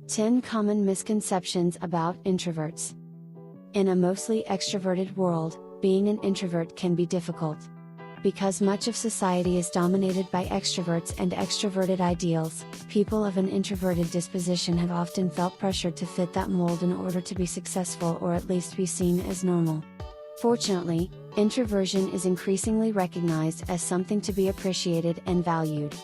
10 Common Misconceptions about Introverts. In a mostly extroverted world, being an introvert can be difficult. Because much of society is dominated by extroverts and extroverted ideals, people of an introverted disposition have often felt pressured to fit that mold in order to be successful or at least be seen as normal. Fortunately, introversion is increasingly recognized as something to be appreciated and valued.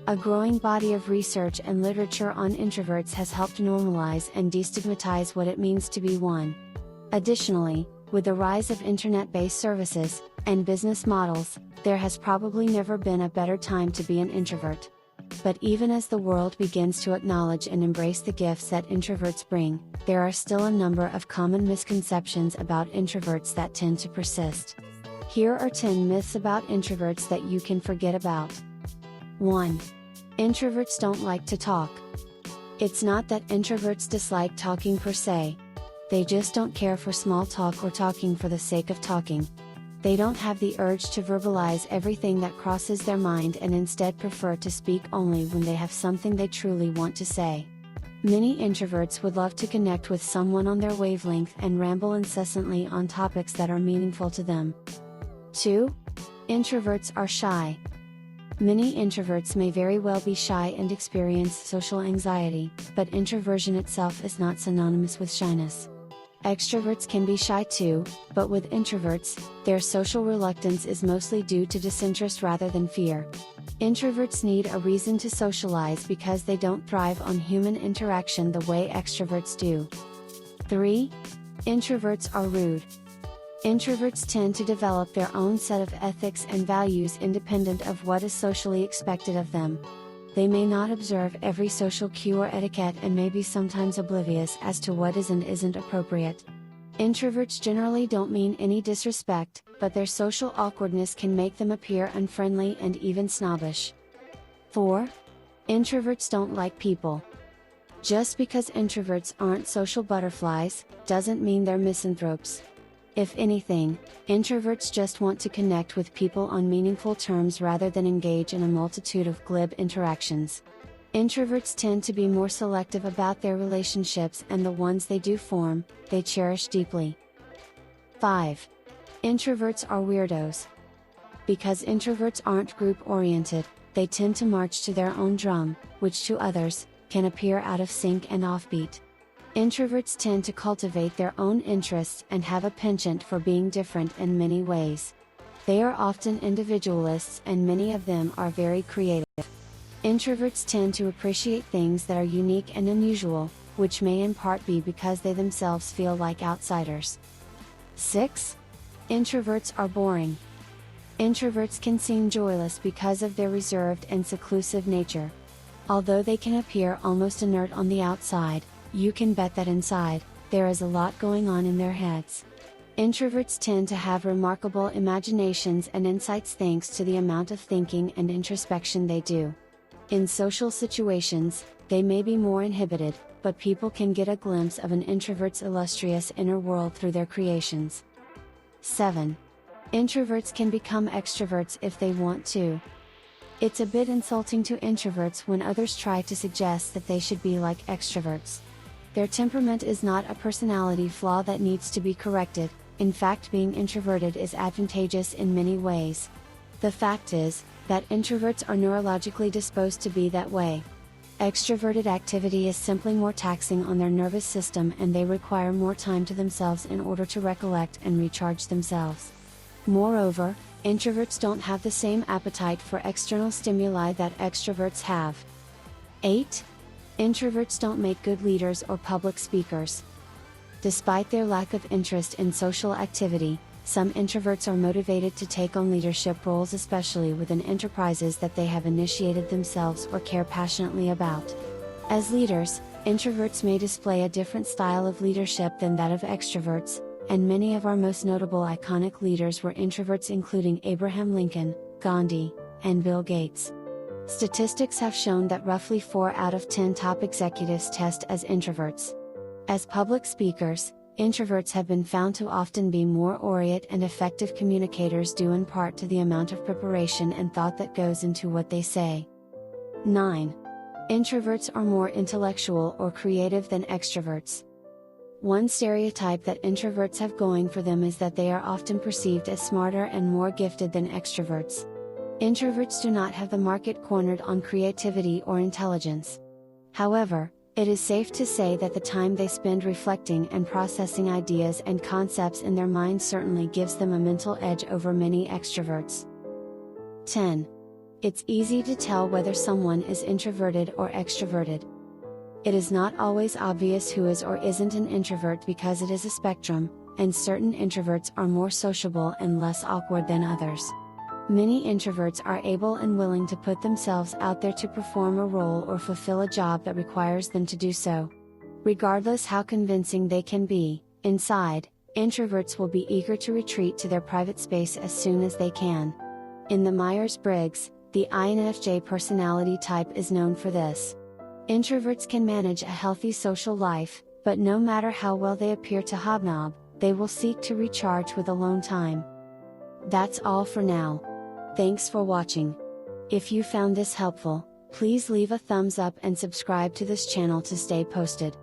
A growing body of research and literature on introverts has helped normalize and destigmatize what it means to be one. Additionally, with the rise of internet-based services and business models, there has probably never been a better time to be an introvert. But even as the world begins to acknowledge and embrace the gifts that introverts bring, there are still a number of common misconceptions about introverts that tend to persist. Here are 10 myths about introverts that you can forget about. 1. Introverts don't like to talk. It's not that introverts dislike talking per se. They just don't care for small talk or talking for the sake of talking. They don't have the urge to verbalize everything that crosses their mind and instead prefer to speak only when they have something they truly want to say. Many introverts would love to connect with someone on their wavelength and ramble incessantly on topics that are meaningful to them. 2. Introverts are shy. Many introverts may very well be shy and experience social anxiety, but introversion itself is not synonymous with shyness. Extroverts can be shy too, but with introverts, their social reluctance is mostly due to disinterest rather than fear. Introverts need a reason to socialize because they don't thrive on human interaction the way extroverts do. 3. Introverts are rude. Introverts tend to develop their own set of ethics and values independent of what is socially expected of them. They may not observe every social cue or etiquette and may be sometimes oblivious as to what is and isn't appropriate. Introverts generally don't mean any disrespect, but their social awkwardness can make them appear unfriendly and even snobbish. 4. Introverts don't like people. Just because introverts aren't social butterflies, doesn't mean they're misanthropes. If anything, introverts just want to connect with people on meaningful terms rather than engage in a multitude of glib interactions. Introverts tend to be more selective about their relationships, and the ones they do form, they cherish deeply. 5. Introverts are weirdos. Because introverts aren't group-oriented, they tend to march to their own drum, which to others, can appear out of sync and offbeat. Introverts tend to cultivate their own interests and have a penchant for being different in many ways. They are often individualists, and many of them are very creative. Introverts tend to appreciate things that are unique and unusual, which may in part be because they themselves feel like outsiders. 6. Introverts are boring. Introverts can seem joyless because of their reserved and seclusive nature. Although they can appear almost inert on the outside, you can bet that inside, there is a lot going on in their heads. Introverts tend to have remarkable imaginations and insights thanks to the amount of thinking and introspection they do. In social situations, they may be more inhibited, but people can get a glimpse of an introvert's illustrious inner world through their creations. 7. Introverts can become extroverts if they want to. It's a bit insulting to introverts when others try to suggest that they should be like extroverts. Their temperament is not a personality flaw that needs to be corrected. In fact, being introverted is advantageous in many ways. The fact is, that introverts are neurologically disposed to be that way. Extroverted activity is simply more taxing on their nervous system, and they require more time to themselves in order to recollect and recharge themselves. Moreover, introverts don't have the same appetite for external stimuli that extroverts have. 8. Introverts don't make good leaders or public speakers. Despite their lack of interest in social activity, some introverts are motivated to take on leadership roles, especially within enterprises that they have initiated themselves or care passionately about. As leaders, introverts may display a different style of leadership than that of extroverts, and many of our most notable iconic leaders were introverts, including Abraham Lincoln, Gandhi, and Bill Gates. Statistics have shown that roughly 4 out of 10 top executives test as introverts. As public speakers, introverts have been found to often be more oriented and effective communicators, due in part to the amount of preparation and thought that goes into what they say. 9. Introverts are more intellectual or creative than extroverts. One stereotype that introverts have going for them is that they are often perceived as smarter and more gifted than extroverts. Introverts do not have the market cornered on creativity or intelligence. However, it is safe to say that the time they spend reflecting and processing ideas and concepts in their minds certainly gives them a mental edge over many extroverts. 10. It's easy to tell whether someone is introverted or extroverted. It is not always obvious who is or isn't an introvert because it is a spectrum, and certain introverts are more sociable and less awkward than others. Many introverts are able and willing to put themselves out there to perform a role or fulfill a job that requires them to do so. Regardless how convincing they can be, inside, introverts will be eager to retreat to their private space as soon as they can. In the Myers-Briggs, the INFJ personality type is known for this. Introverts can manage a healthy social life, but no matter how well they appear to hobnob, they will seek to recharge with alone time. That's all for now. Thanks for watching. If you found this helpful, please leave a thumbs up and subscribe to this channel to stay posted.